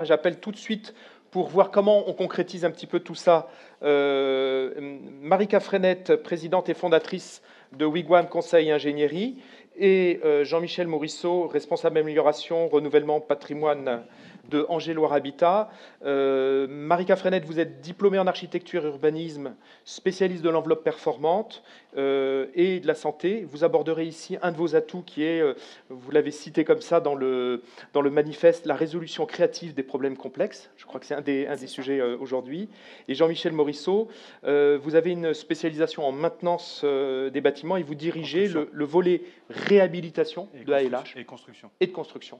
J'appelle tout de suite pour voir comment on concrétise un petit peu tout ça. Marika Frenette, présidente et fondatrice de Wigwam Conseil Ingénierie, et Jean-Michel Morisseau, responsable amélioration, renouvellement, patrimoine de Angers-Loire Habitat. Marika Frenette, vous êtes diplômée en architecture et urbanisme, spécialiste de l'enveloppe performante et de la santé. Vous aborderez ici un de vos atouts qui est, vous l'avez cité comme ça dans le manifeste, la résolution créative des problèmes complexes. Je crois que c'est un des sujets aujourd'hui. Et Jean-Michel Morisseau, vous avez une spécialisation en maintenance des bâtiments et vous dirigez le volet réhabilitation de ALH. Et construction. Et de construction.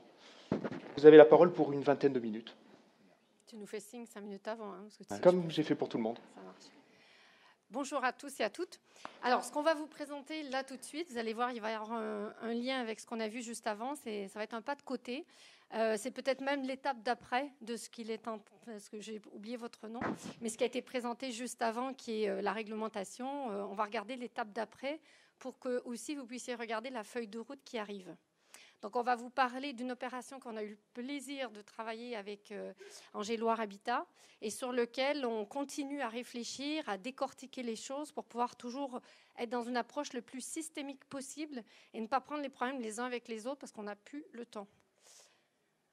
Vous avez la parole pour une vingtaine de minutes. Tu nous fais signe 5 minutes avant. Hein, parce que comme j'ai fait pour tout le monde. Ça marche. Bonjour à tous et à toutes. Alors, ce qu'on va vous présenter là tout de suite, vous allez voir, il va y avoir un lien avec ce qu'on a vu juste avant. Ça va être un pas de côté. C'est peut-être même l'étape d'après de ce qu'il est en... Parce que j'ai oublié votre nom. Mais ce qui a été présenté juste avant, qui est la réglementation, on va regarder l'étape d'après pour que aussi vous puissiez regarder la feuille de route qui arrive. Donc, on va vous parler d'une opération qu'on a eu le plaisir de travailler avec Angers-Loire Habitat et sur lequel on continue à réfléchir, à décortiquer les choses pour pouvoir toujours être dans une approche le plus systémique possible et ne pas prendre les problèmes les uns avec les autres parce qu'on n'a plus le temps.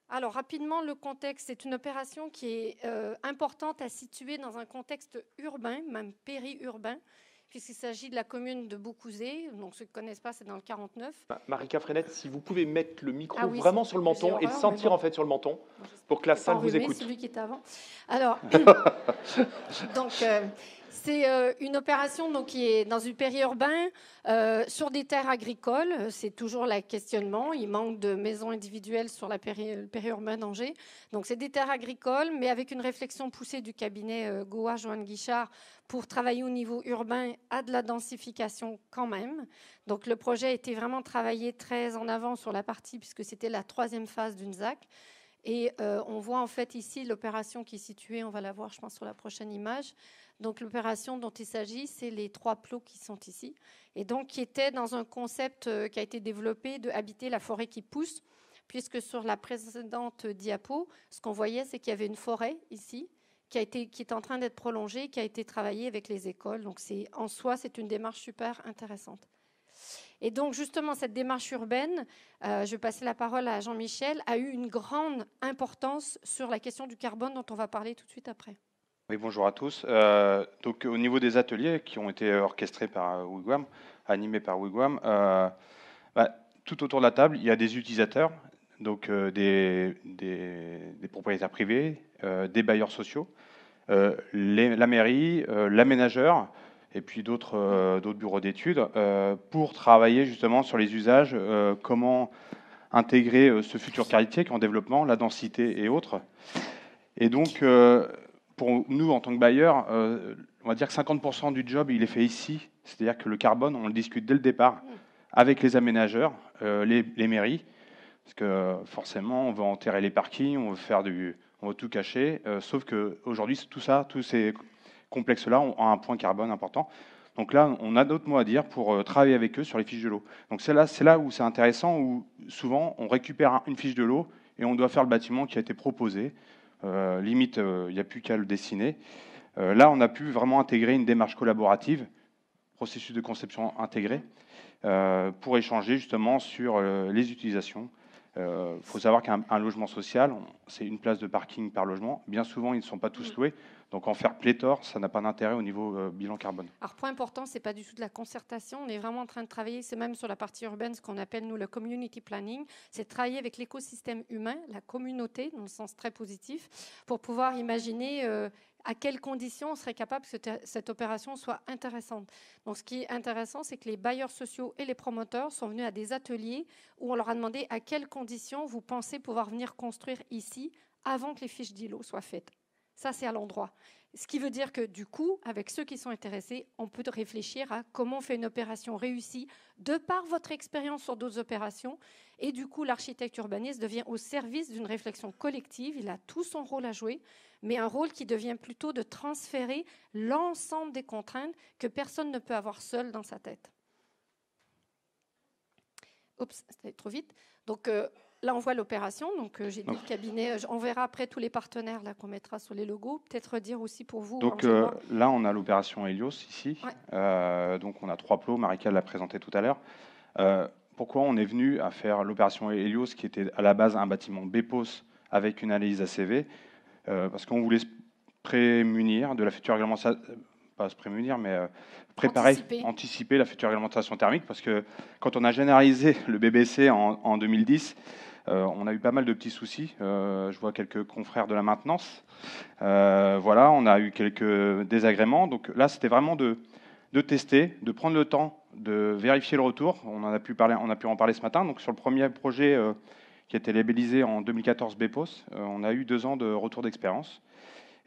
Alors, rapidement, le contexte, c'est une opération qui est importante à situer dans un contexte urbain, même périurbain, puisqu'il s'agit de la commune de Beaucouzé. Donc, ceux qui ne connaissent pas, c'est dans le 49. Marika Frenette, si vous pouvez mettre le micro vraiment sur le menton et le sentir en fait sur le menton pour que la salle vous écoute. Celui qui était avant. Alors, donc, c'est une opération donc, qui est dans une périurbain sur des terres agricoles. C'est toujours le questionnement. Il manque de maisons individuelles sur la périurbain d'Angers. Donc, c'est des terres agricoles, mais avec une réflexion poussée du cabinet Goa Joanne Guichard pour travailler au niveau urbain à de la densification quand même. Donc, le projet a été vraiment travaillé très en avant sur la partie, puisque c'était la 3e phase d'une ZAC. Et on voit en fait ici l'opération qui est située, on va la voir je pense sur la prochaine image. Donc l'opération dont il s'agit, c'est les 3 plots qui sont ici. Et donc qui était dans un concept qui a été développé de habiter la forêt qui pousse, puisque sur la précédente diapo, ce qu'on voyait, c'est qu'il y avait une forêt ici, qui est en train d'être prolongée, qui a été travaillée avec les écoles. Donc en soi, c'est une démarche super intéressante. Et donc, justement, cette démarche urbaine, je vais passer la parole à Jean-Michel, a eu une grande importance sur la question du carbone dont on va parler tout de suite après. Oui, bonjour à tous. Donc, au niveau des ateliers qui ont été orchestrés par Wigwam, animés par Wigwam, tout autour de la table, il y a des utilisateurs, donc des propriétaires privés, des bailleurs sociaux, la mairie, l'aménageur, et puis d'autres bureaux d'études, pour travailler justement sur les usages, comment intégrer ce futur quartier qui est en développement, la densité et autres. Et donc, pour nous, en tant que bailleurs, on va dire que 50% du job, il est fait ici. C'est-à-dire que le carbone, on le discute dès le départ avec les aménageurs, les mairies, parce que forcément, on veut enterrer les parkings, on veut tout cacher, sauf qu'aujourd'hui, tous ces complexes-là ont un point carbone important. Donc là, on a d'autres mots à dire pour travailler avec eux sur les fiches de l'eau. Donc c'est là où c'est intéressant, où souvent, on récupère une fiche de l'eau et on doit faire le bâtiment qui a été proposé. Limite, il n'y a plus qu'à le dessiner. Là, on a pu vraiment intégrer une démarche collaborative, processus de conception intégré, pour échanger justement sur les utilisations. Il faut savoir qu'un logement social, c'est une place de parking par logement. Bien souvent, ils ne sont pas tous loués. Donc en faire pléthore, ça n'a pas d'intérêt au niveau bilan carbone. Alors point important, ce n'est pas du tout de la concertation. On est vraiment en train de travailler, c'est même sur la partie urbaine, ce qu'on appelle nous le community planning. C'est de travailler avec l'écosystème humain, la communauté, dans le sens très positif, pour pouvoir imaginer à quelles conditions on serait capable que cette opération soit intéressante. Donc ce qui est intéressant, c'est que les bailleurs sociaux et les promoteurs sont venus à des ateliers où on leur a demandé à quelles conditions vous pensez pouvoir venir construire ici avant que les fiches d'îlots soient faites. Ça, c'est à l'endroit. Ce qui veut dire que du coup, avec ceux qui sont intéressés, on peut réfléchir à comment on fait une opération réussie de par votre expérience sur d'autres opérations. Et du coup, l'architecte urbaniste devient au service d'une réflexion collective. Il a tout son rôle à jouer, mais un rôle qui devient plutôt de transférer l'ensemble des contraintes que personne ne peut avoir seul dans sa tête. Oups, c'était trop vite. Donc là, on voit l'opération. Donc j'ai dit le cabinet. On verra après tous les partenaires là qu'on mettra sur les logos. Peut-être redire aussi pour vous. Donc là, on a l'opération Helios ici. Ouais. Donc on a 3 plots. Marika l'a présenté tout à l'heure. Pourquoi on est venu à faire l'opération Helios, qui était à la base un bâtiment BEPOS avec une analyse ACV, parce qu'on voulait se prémunir de la future réglementation, pas se prémunir, mais préparer, anticiper la future réglementation thermique, parce que quand on a généralisé le BBC en 2010, on a eu pas mal de petits soucis. Je vois quelques confrères de la maintenance. Voilà, on a eu quelques désagréments. Donc là, c'était vraiment de tester, de prendre le temps, de vérifier le retour. On a pu en parler ce matin. Donc sur le premier projet qui a été labellisé en 2014 BEPOS, on a eu 2 ans de retour d'expérience.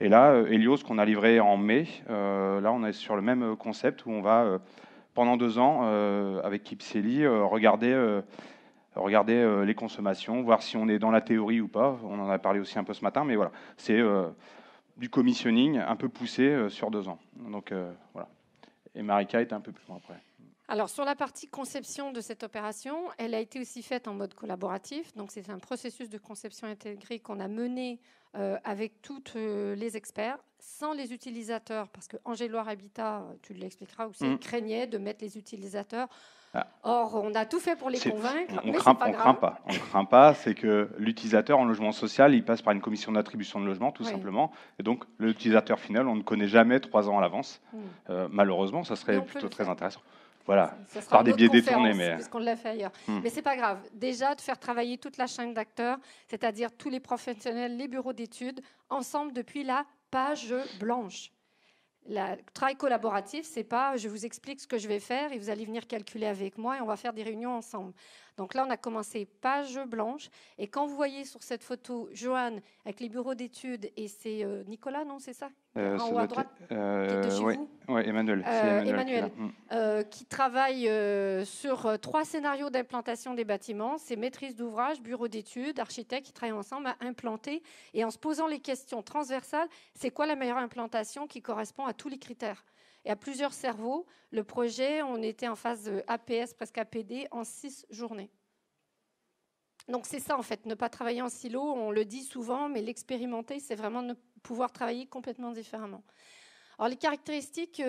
Et là, Helios, qu'on a livré en mai, là, on est sur le même concept où on va, pendant 2 ans, avec Kipseli, regarder les consommations, voir si on est dans la théorie ou pas. On en a parlé aussi un peu ce matin, mais voilà, c'est du commissioning un peu poussé sur 2 ans. Donc voilà. Et Marika était un peu plus loin après. Alors, sur la partie conception de cette opération, elle a été aussi faite en mode collaboratif. Donc, c'est un processus de conception intégré qu'on a mené avec tous les experts, sans les utilisateurs, parce que Angéloire Habitat, tu l'expliqueras aussi, craignait de mettre les utilisateurs. Or, on a tout fait pour les convaincre, mais c'est pas grave. On ne craint pas, c'est que l'utilisateur en logement social, il passe par une commission d'attribution de logement, tout simplement. Et donc, l'utilisateur final, on ne connaît jamais 3 ans à l'avance. Malheureusement, ça serait plutôt très intéressant. Voilà, par des biais détournés. Puisqu'on l'a fait ailleurs. Mais ce n'est pas grave. Déjà, de faire travailler toute la chaîne d'acteurs, c'est-à-dire tous les professionnels, les bureaux d'études, ensemble depuis la page blanche. Le travail collaboratif, c'est pas je vous explique ce que je vais faire et vous allez venir calculer avec moi et on va faire des réunions ensemble. Donc là, on a commencé page blanche. Et quand vous voyez sur cette photo Joanne avec les bureaux d'études, et c'est Nicolas, non, c'est ça en haut à droite, qui est de chez vous. Oui, Emmanuel. Emmanuel qui travaille sur 3 scénarios d'implantation des bâtiments. C'est maîtrise d'ouvrage, bureau d'études, architectes qui travaillent ensemble à implanter. Et en se posant les questions transversales, c'est quoi la meilleure implantation qui correspond à tous les critères ? Et à plusieurs cerveaux, le projet, on était en phase APS, presque APD, en 6 journées. Donc c'est ça en fait, ne pas travailler en silo, on le dit souvent, mais l'expérimenter, c'est vraiment ne pouvoir travailler complètement différemment. Alors les caractéristiques,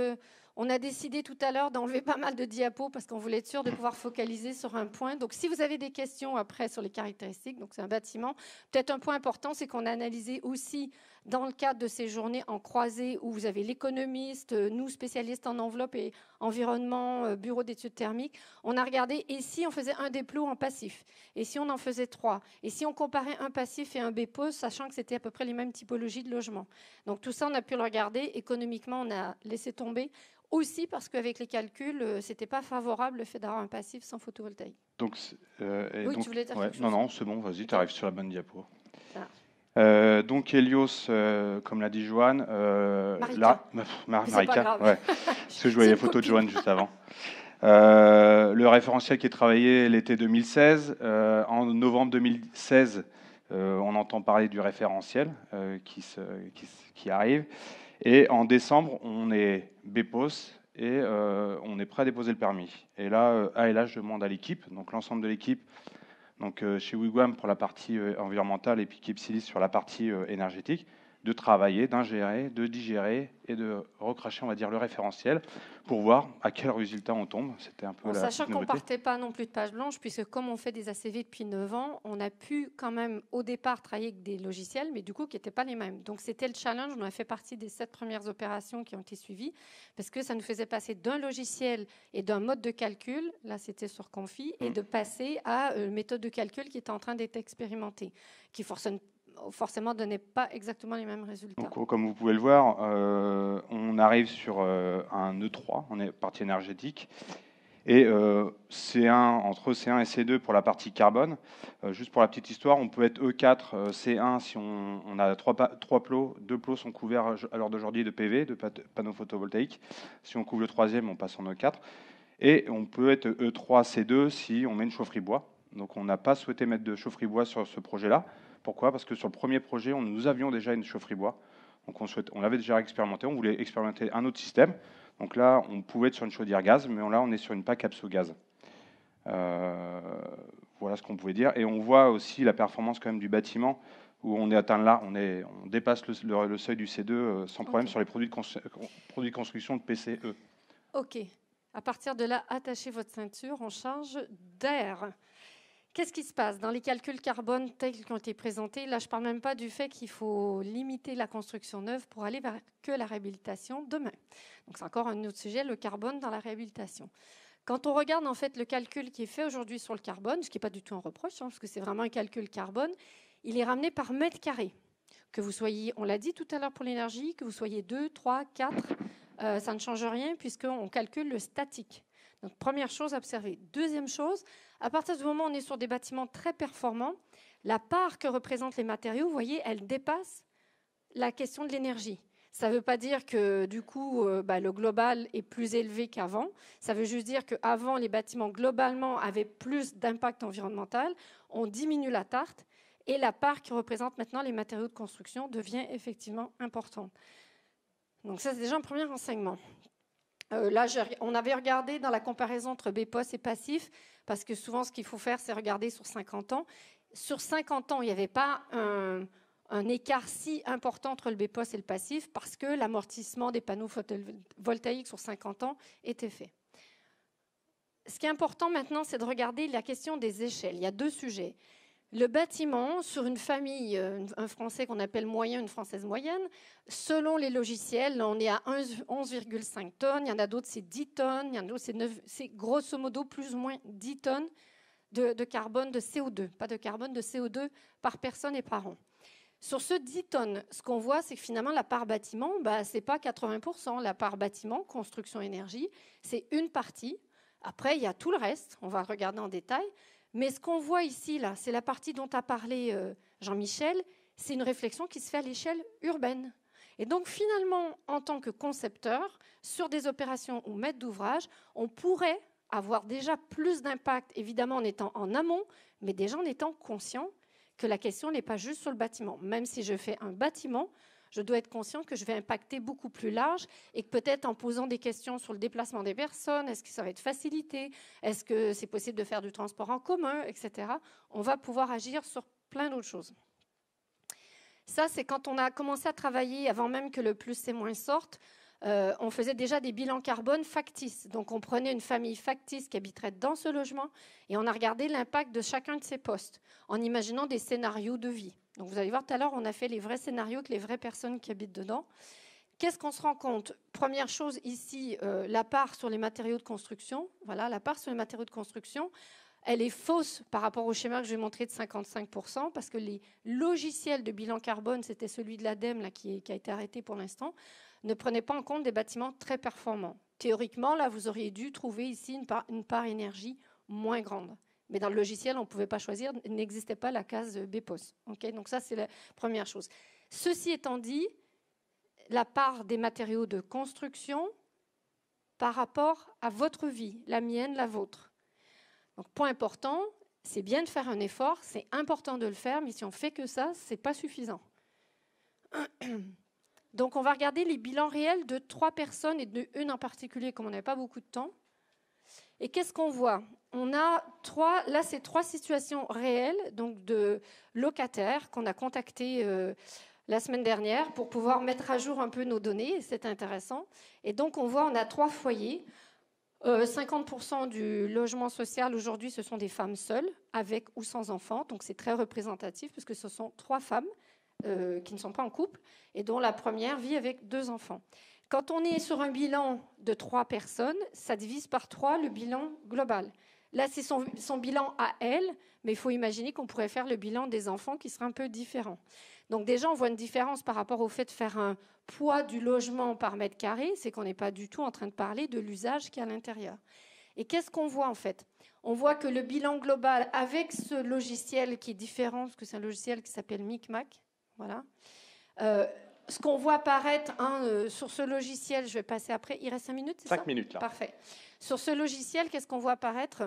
on a décidé tout à l'heure d'enlever pas mal de diapos parce qu'on voulait être sûr de pouvoir focaliser sur un point. Donc si vous avez des questions après sur les caractéristiques, donc c'est un bâtiment, peut-être un point important, c'est qu'on a analysé aussi dans le cadre de ces journées en croisée où vous avez l'économiste, nous spécialistes en enveloppe et environnement, bureau d'études thermiques, on a regardé et si on faisait un dépôt en passif, et si on en faisait 3, et si on comparait un passif et un BEPOS, sachant que c'était à peu près les mêmes typologies de logements. Donc tout ça, on a pu le regarder. Économiquement, on a laissé tomber. Aussi parce qu'avec les calculs, ce n'était pas favorable le fait d'avoir un passif sans photovoltaïque. Donc, oui, tu voulais dire quelque chose ? Non, c'est bon, vas-y, tu arrives sur la bonne diapo. Ça. Donc Helios, comme l'a dit Joanne, Marika, ouais, parce que je voyais la photo de Joanne juste avant. Le référentiel qui est travaillé l'été 2016. En novembre 2016, on entend parler du référentiel qui arrive. Et en décembre, on est BEPOS et on est prêt à déposer le permis. Et là, je demande à l'équipe, donc l'ensemble de l'équipe, donc chez Wigwam pour la partie environnementale et puis Kipsili sur la partie énergétique, de travailler, d'ingérer, de digérer et de recracher, on va dire, le référentiel pour voir à quel résultat on tombe. C'était un peu la sachant qu'on ne partait pas non plus de page blanche, puisque comme on fait des ACV depuis 9 ans, on a pu quand même au départ travailler avec des logiciels, mais du coup qui n'étaient pas les mêmes. Donc c'était le challenge, on a fait partie des 7 premières opérations qui ont été suivies, parce que ça nous faisait passer d'un logiciel et d'un mode de calcul, là c'était sur Confi, et de passer à une méthode de calcul qui était en train d'être expérimentée, qui forcément donnait pas exactement les mêmes résultats. Donc, comme vous pouvez le voir, on arrive sur un E3, on est partie énergétique, et C1, entre C1 et C2 pour la partie carbone. Juste pour la petite histoire, on peut être E4, C1 si on a 3 plots, 2 plots sont couverts à l'heure d'aujourd'hui de PV, de panneaux photovoltaïques. Si on couvre le 3e, on passe en E4. Et on peut être E3, C2 si on met une chaufferie bois. Donc on n'a pas souhaité mettre de chaufferie bois sur ce projet-là. Pourquoi ? Parce que sur le premier projet, nous avions déjà une chaufferie bois. Donc on l'avait déjà expérimenté, on voulait expérimenter un autre système. Donc là, on pouvait être sur une chaudière gaz, mais là, on est sur une PAC abso gaz. voilà ce qu'on pouvait dire. Et on voit aussi la performance quand même du bâtiment, où on est atteint là, on dépasse le seuil du C2 sans problème sur les produits de construction de PCE. OK. À partir de là, attachez votre ceinture, on change d'air. Qu'est-ce qui se passe dans les calculs carbone tels qu'ils ont été présentés? Là, je ne parle même pas du fait qu'il faut limiter la construction neuve pour aller vers que la réhabilitation demain. Donc, c'est encore un autre sujet, le carbone dans la réhabilitation. Quand on regarde en fait le calcul qui est fait aujourd'hui sur le carbone, ce qui n'est pas du tout un reproche, parce que c'est vraiment un calcul carbone, il est ramené par mètre carré. Que vous soyez, on l'a dit tout à l'heure pour l'énergie, que vous soyez 2, 3, 4, ça ne change rien puisqu'on calcule le statique. Donc, première chose à observer. Deuxième chose, à partir du moment où on est sur des bâtiments très performants, la part que représentent les matériaux, vous voyez, elle dépasse la question de l'énergie. Ça ne veut pas dire que du coup, le global est plus élevé qu'avant. Ça veut juste dire qu'avant, les bâtiments globalement avaient plus d'impact environnemental. On diminue la tarte et la part qui représente maintenant les matériaux de construction devient effectivement importante. Donc ça, c'est déjà un premier renseignement. Là, on avait regardé dans la comparaison entre BPOS et passif, parce que souvent, ce qu'il faut faire, c'est regarder sur 50 ans. Sur 50 ans, il n'y avait pas un écart si important entre le BPOS et le passif, parce que l'amortissement des panneaux photovoltaïques sur 50 ans était fait. Ce qui est important maintenant, c'est de regarder la question des échelles. Il y a deux sujets. Le bâtiment, sur une famille, un Français qu'on appelle moyen, une Française moyenne, selon les logiciels, on est à 11,5 tonnes, il y en a d'autres c'est 10 tonnes, il y en a d'autres c'est grosso modo plus ou moins 10 tonnes de carbone, de CO2, pas de carbone, de CO2 par personne et par an. Sur ce 10 tonnes, ce qu'on voit, c'est que finalement la part bâtiment, ce n'est pas 80%. La part bâtiment, construction énergie, c'est une partie. Après, il y a tout le reste, on va regarder en détail. Mais ce qu'on voit ici, là, c'est la partie dont a parlé Jean-Michel, c'est une réflexion qui se fait à l'échelle urbaine. Et donc, finalement, en tant que concepteur, sur des opérations ou maître d'ouvrage, on pourrait avoir déjà plus d'impact, évidemment en étant en amont, mais déjà en étant conscient que la question n'est pas juste sur le bâtiment. Même si je fais un bâtiment, je dois être conscient que je vais impacter beaucoup plus large et que peut-être en posant des questions sur le déplacement des personnes, est-ce que ça va être facilité, est-ce que c'est possible de faire du transport en commun, etc. On va pouvoir agir sur plein d'autres choses. Ça, c'est quand on a commencé à travailler, avant même que le plus c'est moins sorte, on faisait déjà des bilans carbone factices. Donc, on prenait une famille factice qui habiterait dans ce logement et on a regardé l'impact de chacun de ces postes en imaginant des scénarios de vie. Donc, vous allez voir tout à l'heure, on a fait les vrais scénarios avec les vraies personnes qui habitent dedans. Qu'est-ce qu'on se rend compte? Première chose ici, la part sur les matériaux de construction. Voilà, la part sur les matériaux de construction, elle est fausse par rapport au schéma que je vais montrer de 55%, parce que les logiciels de bilan carbone, c'était celui de l'ADEME là, qui a été arrêté pour l'instant, ne prenaient pas en compte des bâtiments très performants. Théoriquement, là, vous auriez dû trouver ici une part énergie moins grande. Mais dans le logiciel, on ne pouvait pas choisir, il n'existait pas la case BPOS. Okay, donc ça, c'est la première chose. Ceci étant dit, la part des matériaux de construction par rapport à votre vie, la mienne, la vôtre. Donc, point important, c'est bien de faire un effort, c'est important de le faire, mais si on ne fait que ça, ce n'est pas suffisant. Donc, on va regarder les bilans réels de 3 personnes et de une en particulier, comme on n'avait pas beaucoup de temps. Et qu'est-ce qu'on voit? On a c'est 3 situations réelles, donc de locataires qu'on a contactés la semaine dernière pour pouvoir mettre à jour un peu nos données, et c'est intéressant. Et donc, on voit, on a 3 foyers. 50% du logement social aujourd'hui, ce sont des femmes seules, avec ou sans enfants. Donc, c'est très représentatif, puisque ce sont 3 femmes qui ne sont pas en couple, et dont la première vit avec 2 enfants. Quand on est sur un bilan de 3 personnes, ça divise par 3 le bilan global. Là, c'est son bilan à elle, mais il faut imaginer qu'on pourrait faire le bilan des enfants qui serait un peu différent. Donc déjà, on voit une différence par rapport au fait de faire un poids du logement par mètre carré, c'est qu'on n'est pas du tout en train de parler de l'usage qu'il y a à l'intérieur. Et qu'est-ce qu'on voit en fait? On voit que le bilan global avec ce logiciel qui est différent, parce que c'est un logiciel qui s'appelle Micmac, voilà. Ce qu'on voit apparaître sur ce logiciel, je vais passer après, il reste 5 minutes, c'est ça? 5 minutes là. Parfait. Sur ce logiciel, qu'est-ce qu'on voit apparaître?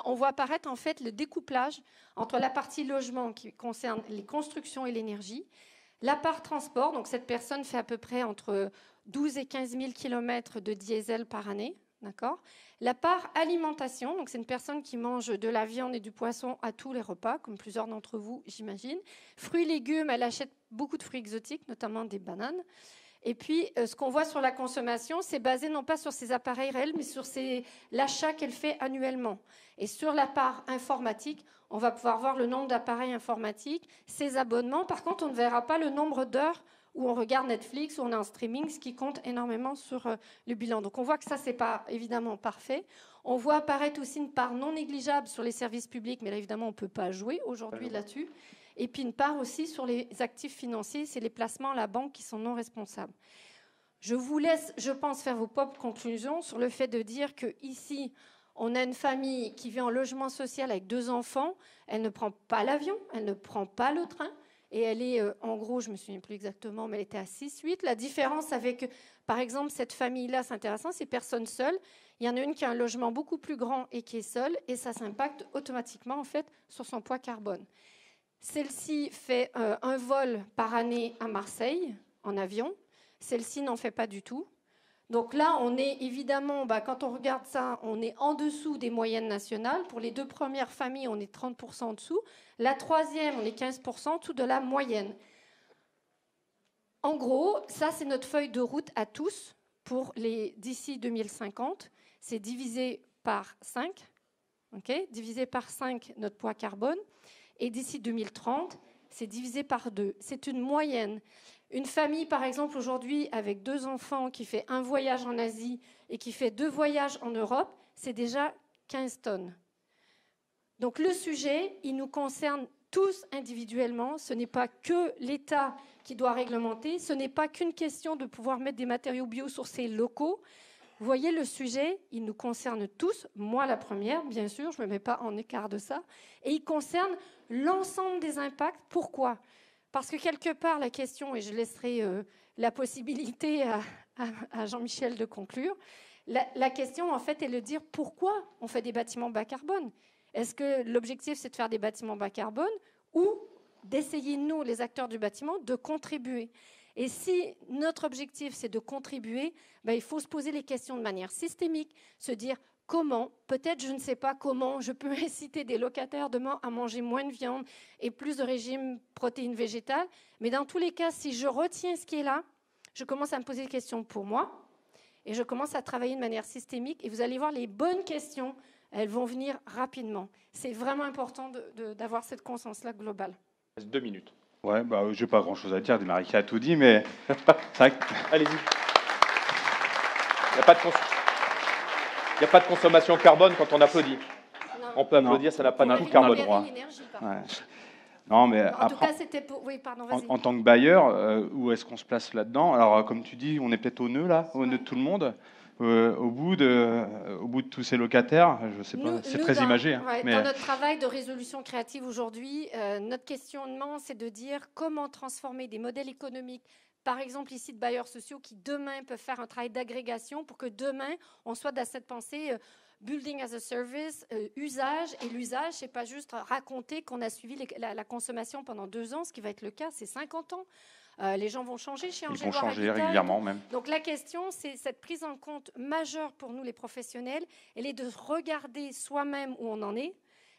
On voit apparaître en fait le découplage entre la partie logement qui concerne les constructions et l'énergie, la part transport, donc cette personne fait à peu près entre 12 et 15 000 km de diesel par année, D'accord. La part alimentation, donc c'est une personne qui mange de la viande et du poisson à tous les repas, comme plusieurs d'entre vous, j'imagine. Fruits, légumes, elle achète beaucoup de fruits exotiques, notamment des bananes. Et puis, ce qu'on voit sur la consommation, c'est basé non pas sur ses appareils réels, mais sur l'achat qu'elle fait annuellement. Et sur la part informatique, on va pouvoir voir le nombre d'appareils informatiques, ses abonnements. Par contre, on ne verra pas le nombre d'heures où on regarde Netflix, où on est en streaming, ce qui compte énormément sur le bilan. Donc, on voit que ça, ce n'est pas évidemment parfait. On voit apparaître aussi une part non négligeable sur les services publics, mais là, évidemment, on ne peut pas jouer aujourd'hui là-dessus. Et puis une part aussi sur les actifs financiers, c'est les placements à la banque qui sont non responsables. Je vous laisse, je pense, faire vos propres conclusions sur le fait de dire qu'ici, on a une famille qui vit en logement social avec 2 enfants, elle ne prend pas l'avion, elle ne prend pas le train, et elle est, en gros, je ne me souviens plus exactement, mais elle était à 6-8. La différence avec, par exemple, cette famille-là, c'est intéressant, c'est personne seule. Il y en a une qui a un logement beaucoup plus grand et qui est seule, et ça s'impacte automatiquement, en fait, sur son poids carbone. Celle-ci fait un vol par année à Marseille, en avion. Celle-ci n'en fait pas du tout. Donc là, on est évidemment, quand on regarde ça, on est en dessous des moyennes nationales. Pour les 2 premières familles, on est 30% en dessous. La troisième, on est 15% en dessous de la moyenne. En gros, ça, c'est notre feuille de route à tous pour d'ici 2050. C'est divisé par 5. Okay, divisé par 5 notre poids carbone. Et d'ici 2030, c'est divisé par 2. C'est une moyenne. Une famille, par exemple, aujourd'hui, avec 2 enfants, qui fait un voyage en Asie et qui fait 2 voyages en Europe, c'est déjà 15 tonnes. Donc le sujet, il nous concerne tous individuellement. Ce n'est pas que l'État qui doit réglementer. Ce n'est pas qu'une question de pouvoir mettre des matériaux biosourcés locaux. Vous voyez, le sujet, il nous concerne tous, moi la première, bien sûr, je ne me mets pas en écart de ça, et il concerne l'ensemble des impacts. Pourquoi ? Parce que quelque part, la question, et je laisserai la possibilité à Jean-Michel de conclure, la question, en fait, est de dire pourquoi on fait des bâtiments bas carbone. Est-ce que l'objectif, c'est de faire des bâtiments bas carbone ou d'essayer, nous, les acteurs du bâtiment, de contribuer ? Et si notre objectif, c'est de contribuer, il faut se poser les questions de manière systémique, se dire comment, peut-être je ne sais pas comment, je peux inciter des locataires demain à manger moins de viande et plus de régime protéines végétales. Mais dans tous les cas, si je retiens ce qui est là, je commence à me poser des questions pour moi et je commence à travailler de manière systémique. Et vous allez voir, les bonnes questions, elles vont venir rapidement. C'est vraiment important d'avoir cette conscience-là globale. 2 minutes. Ouais, je n'ai pas grand-chose à dire, Marika a tout dit, mais... Allez-y. Il n'y a pas de consommation carbone quand on applaudit. Non. On peut applaudir, ça n'a pas de coût carbone. Ouais. Non, mais en tout cas, c'était pour... Oui, pardon, vas-y. En tant que bailleur, où est-ce qu'on se place là-dedans ? Alors, comme tu dis, on est peut-être au nœud, là, au nœud de tout le monde. Au bout de tous ces locataires, je ne sais pas, c'est très imagé. Mais... Dans notre travail de résolution créative aujourd'hui, notre questionnement, c'est de dire comment transformer des modèles économiques, par exemple ici de bailleurs sociaux, qui demain peuvent faire un travail d'agrégation pour que demain, on soit dans cette pensée building as a service, usage. Et l'usage, ce n'est pas juste raconter qu'on a suivi la consommation pendant 2 ans, ce qui va être le cas, c'est 50 ans. Les gens vont changer chez Angers. Ils vont changer régulièrement même. Donc la question, c'est cette prise en compte majeure pour nous les professionnels, elle est de regarder soi-même où on en est,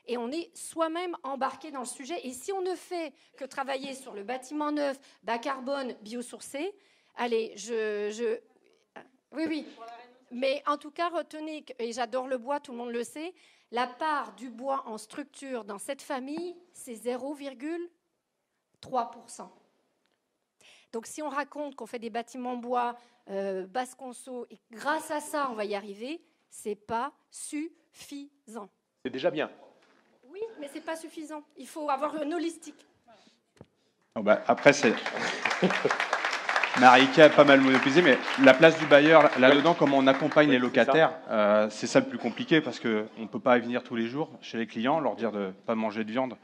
et on est soi-même embarqué dans le sujet. Et si on ne fait que travailler sur le bâtiment neuf, bas carbone, biosourcé, allez, oui. Mais en tout cas, retenez, et j'adore le bois, tout le monde le sait, la part du bois en structure dans cette famille, c'est 0,3%. Donc, si on raconte qu'on fait des bâtiments en bois, basse conso, et grâce à ça, on va y arriver, ce n'est pas suffisant. C'est déjà bien. Oui, mais ce n'est pas suffisant. Il faut avoir un holistique. Après, c'est... Marika a pas mal monopolisé, mais la place du bailleur, là-dedans, comment on accompagne les locataires, c'est ça le plus compliqué, parce qu'on ne peut pas y venir tous les jours chez les clients, leur dire de ne pas manger de viande.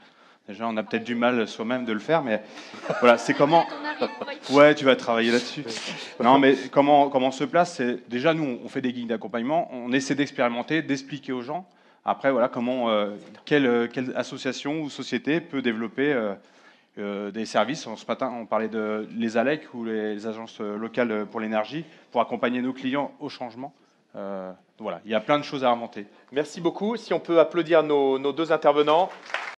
Déjà, on a peut-être du mal soi-même de le faire, mais voilà, c'est comment... Ouais, tu vas travailler là-dessus. Non, mais comment on se place, c'est... Déjà, nous, on fait des guides d'accompagnement, on essaie d'expérimenter, d'expliquer aux gens. Après, voilà, quelle association ou société peut développer des services. Ce matin, on parlait de les ALEC ou les agences locales pour l'énergie, pour accompagner nos clients au changement. Voilà, il y a plein de choses à remonter. Merci beaucoup. Si on peut applaudir nos deux intervenants.